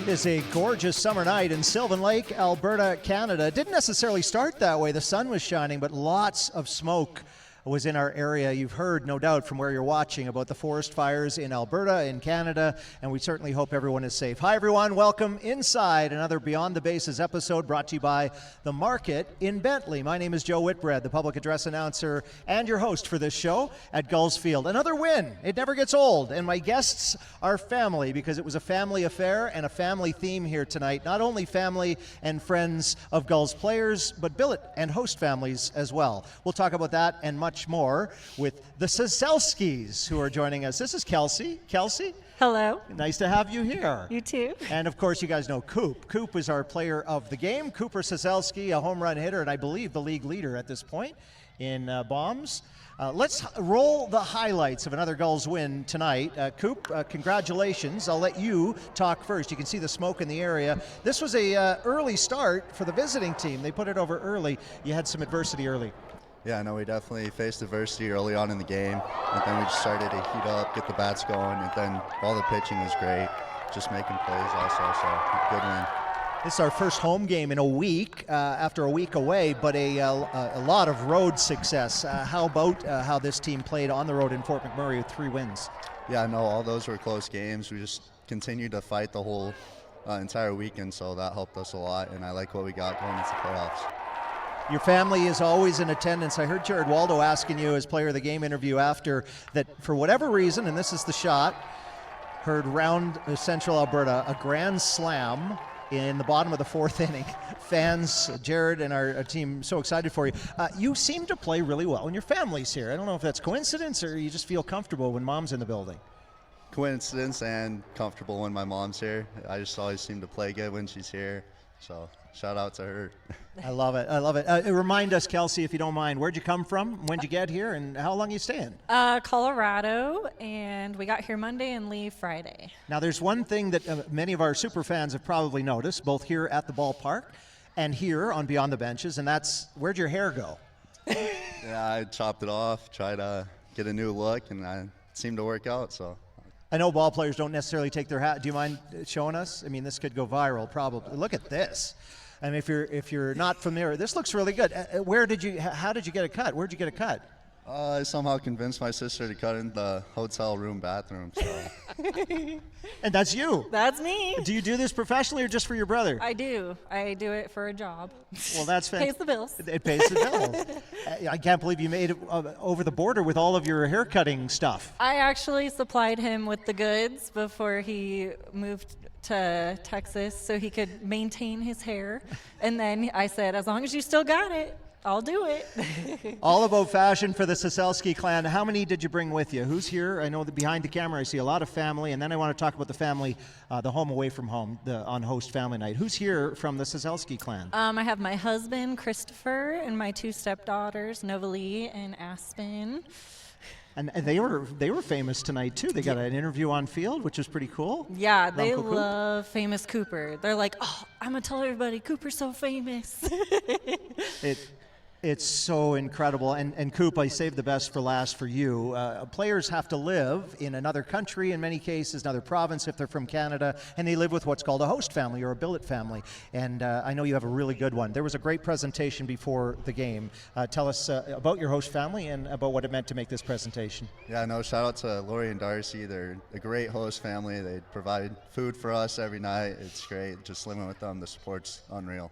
It is a gorgeous summer night in Sylvan Lake, Alberta, Canada. It didn't necessarily start that way. The sun was shining, but lots of smoke was in our area. You've heard, no doubt, from where you're watching about the forest fires in Alberta, in Canada, and we certainly hope everyone is safe. Hi, everyone. Welcome inside another Beyond the Bases episode brought to you by The Market in Bentley. My name is Joe Whitbread, the public address announcer and your host for this show at Gulls Field. Another win. It never gets old, and my guests are family because it was a family affair and a family theme here tonight. Not only family and friends of Gulls players, but billet and host families as well. We'll talk about that and much more with the Ciesielskis who are joining us. This is Kelsey. Kelsey? Hello. Nice to have you here. You too. And of course, you guys know Coop. Coop is our player of the game. Cooper Ciesielski, a home run hitter, and I believe the league leader at this point in bombs. Let's roll the highlights of another Gulls win tonight. Coop, congratulations. I'll let you talk first. You can see the smoke in the area. This was a early start for the visiting team. They put it over early. You had some adversity early. Yeah, no, we definitely faced adversity early on in the game, and then we just started to heat up, get the bats going, and then all the pitching was great, just making plays also, so good win. This is our first home game in a week, after a week away, but a lot of road success. How about how this team played on the road in Fort McMurray with 3 wins? Yeah, no, all those were close games. We just continued to fight the whole entire weekend, so that helped us a lot, and I like what we got going into the playoffs. Your family is always in attendance. I heard Jared Waldo asking you as player of the game interview after that for whatever reason, and this is the shot, heard round Central Alberta, a grand slam in the bottom of the 4th inning. Fans, Jared and our team, so excited for you. You seem to play really well when your family's here. I don't know if that's coincidence or you just feel comfortable when mom's in the building. Coincidence and comfortable when my mom's here. I just always seem to play good when she's here, so shout out to her. I love it. I love it. Remind us, Kelsey, if you don't mind, where'd you come from? When'd you get here? And how long are you staying? Colorado, and we got here Monday and leave Friday. Now, there's one thing that many of our super fans have probably noticed, both here at the ballpark and here on Beyond the Benches, and that's, where'd your hair go? Yeah, I chopped it off, tried to get a new look, and it seemed to work out, so. I know ball players don't necessarily take their hat. Do you mind showing us? I mean, this could go viral, probably. Look at this. And if you're not familiar, this looks really good. How did you get a cut? Where'd you get a cut? I somehow convinced my sister to cut in the hotel room bathroom. So. And that's you? That's me. Do you do this professionally or just for your brother? I do. I do it for a job. Well, that's fantastic. Pays the bills. It pays the bills. I can't believe you made it over the border with all of your haircutting stuff. I actually supplied him with the goods before he moved to Texas so he could maintain his hair. And then I said, as long as you still got it, I'll do it. All about fashion for the Ciesielski clan. How many did you bring with you? Who's here? I know that behind the camera I see a lot of family, and then I want to talk about the family, the home away from home, on host family night. Who's here from the Ciesielski clan? I have my husband, Christopher, and my 2 stepdaughters, Novalee and Aspen. And they were famous tonight, too. They got an interview on field, which was pretty cool. Yeah, they love famous Cooper. They're like, oh, I'm going to tell everybody, Cooper's so famous. It's so incredible. And Coop, I saved the best for last for you. Players have to live in another country, in many cases, another province if they're from Canada, and they live with what's called a host family or a billet family. And I know you have a really good one. There was a great presentation before the game. Tell us about your host family and about what it meant to make this presentation. Yeah, no, shout out to Lori and Darcy. They're a great host family. They provide food for us every night. It's great. Just living with them, the support's unreal.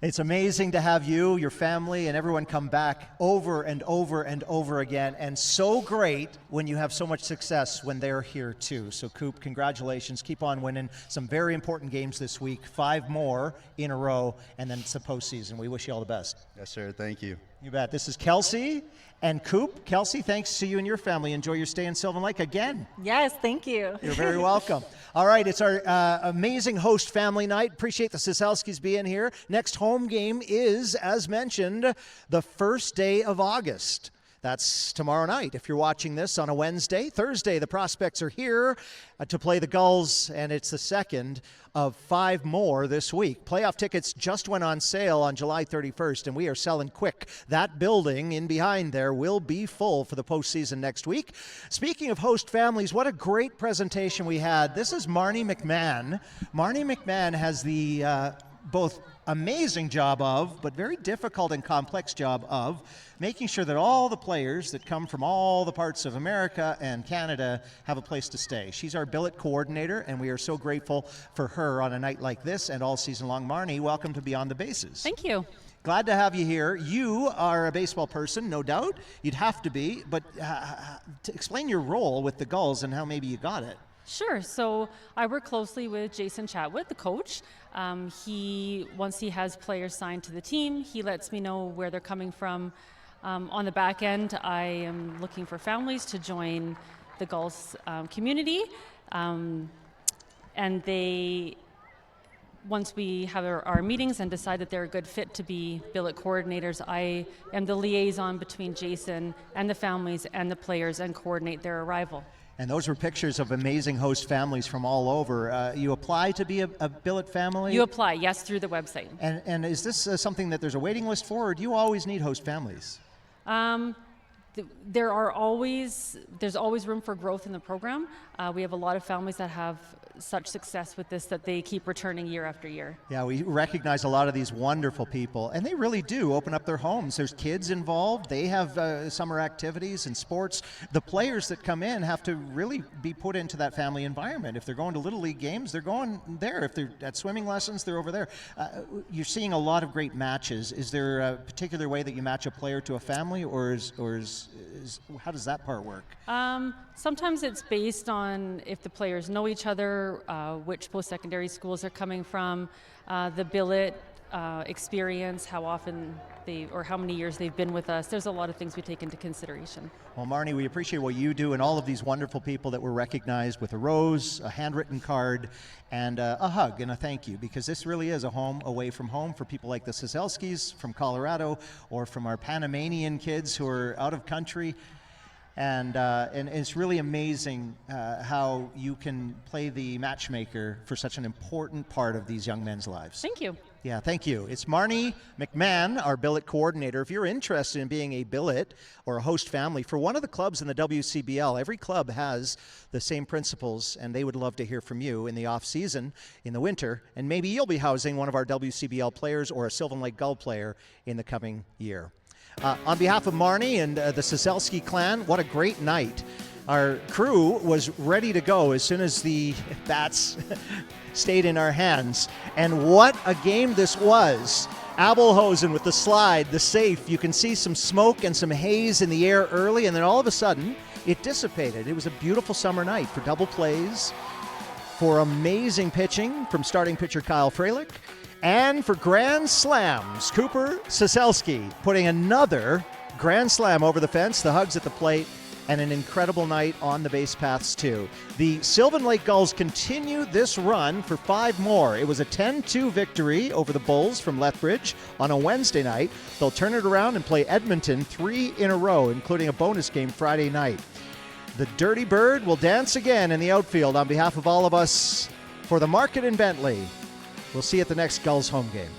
It's amazing to have you, your family, and everyone come back over and over and over again, and so great when you have so much success when they're here too. So Coop, congratulations. Keep on winning some very important games this week, 5 more in a row, and then it's the postseason. We wish you all the best. Yes, sir. Thank you. You bet. This is Kelsey and Coop. Kelsey, thanks to you and your family. Enjoy your stay in Sylvan Lake again. Yes, thank you. You're very welcome. All right, it's our amazing host family night. Appreciate the Ciesielskis being here. Next home game is, as mentioned, the first day of August. That's tomorrow night. If you're watching this on a Wednesday, Thursday, the Prospects are here to play the Gulls, and it's the second of 5 more this week. Playoff tickets just went on sale on July 31st, and we are selling quick. That building in behind there will be full for the postseason next week. Speaking of host families, what a great presentation we had. This is Marni McMahon. Marni McMahon has the both amazing job of, but very difficult and complex job of, making sure that all the players that come from all the parts of America and Canada have a place to stay. She's our billet coordinator, and we are so grateful for her on a night like this and all season long. Marni, welcome to Beyond the Bases. Thank you. Glad to have you here. You are a baseball person, no doubt. You'd have to be, but to explain your role with the Gulls and how maybe you got it. Sure. So I work closely with Jason Chatwood, the coach. Once he has players signed to the team, he lets me know where they're coming from. On the back end, I am looking for families to join the Gulls community. And once we have our meetings and decide that they're a good fit to be billet coordinators, I am the liaison between Jason and the families and the players and coordinate their arrival. And those were pictures of amazing host families from all over. You apply to be a billet family? You apply, yes, through the website. And is this something that there's a waiting list for, or do you always need host families? There's always room for growth in the program. We have a lot of families that have such success with this that they keep returning year after year. Yeah, we recognize a lot of these wonderful people, and they really do open up their homes. There's kids involved. They have summer activities and sports. The players that come in have to really be put into that family environment. If they're going to Little League games, they're going there. If they're at swimming lessons, they're over there. You're seeing a lot of great matches. Is there a particular way that you match a player to a family, or how does that part work? Sometimes it's based on if the players know each other, which post-secondary schools are coming from, the billet experience, how often or how many years they've been with us. There's a lot of things we take into consideration. Well, Marni, we appreciate what you do and all of these wonderful people that were recognized with a rose, a handwritten card, and a hug and a thank you, because this really is a home away from home for people like the Ciesielskis from Colorado, or from our Panamanian kids who are out of country. And it's really amazing how you can play the matchmaker for such an important part of these young men's lives. Thank you. Yeah, thank you. It's Marni McMahon, our billet coordinator. If you're interested in being a billet or a host family for one of the clubs in the WCBL, every club has the same principles, and they would love to hear from you in the off season, in the winter, and maybe you'll be housing one of our WCBL players or a Sylvan Lake Gull player in the coming year. On behalf of Marni and the Ciesielski clan, what a great night. Our crew was ready to go as soon as the bats stayed in our hands. And what a game this was. Abelhosen with the slide, the safe. You can see some smoke and some haze in the air early, and then all of a sudden, it dissipated. It was a beautiful summer night for double plays, for amazing pitching from starting pitcher Kyle Fralick, and for grand slams. Cooper Ciesielski putting another grand slam over the fence, the hugs at the plate, and an incredible night on the base paths too. The Sylvan Lake Gulls continue this run for 5 more. It was a 10-2 victory over the Bulls from Lethbridge on a Wednesday night. They'll turn it around and play Edmonton 3 in a row, including a bonus game Friday night. The Dirty Bird will dance again in the outfield. On behalf of all of us, for the Market in Bentley, we'll see you at the next Gulls home game.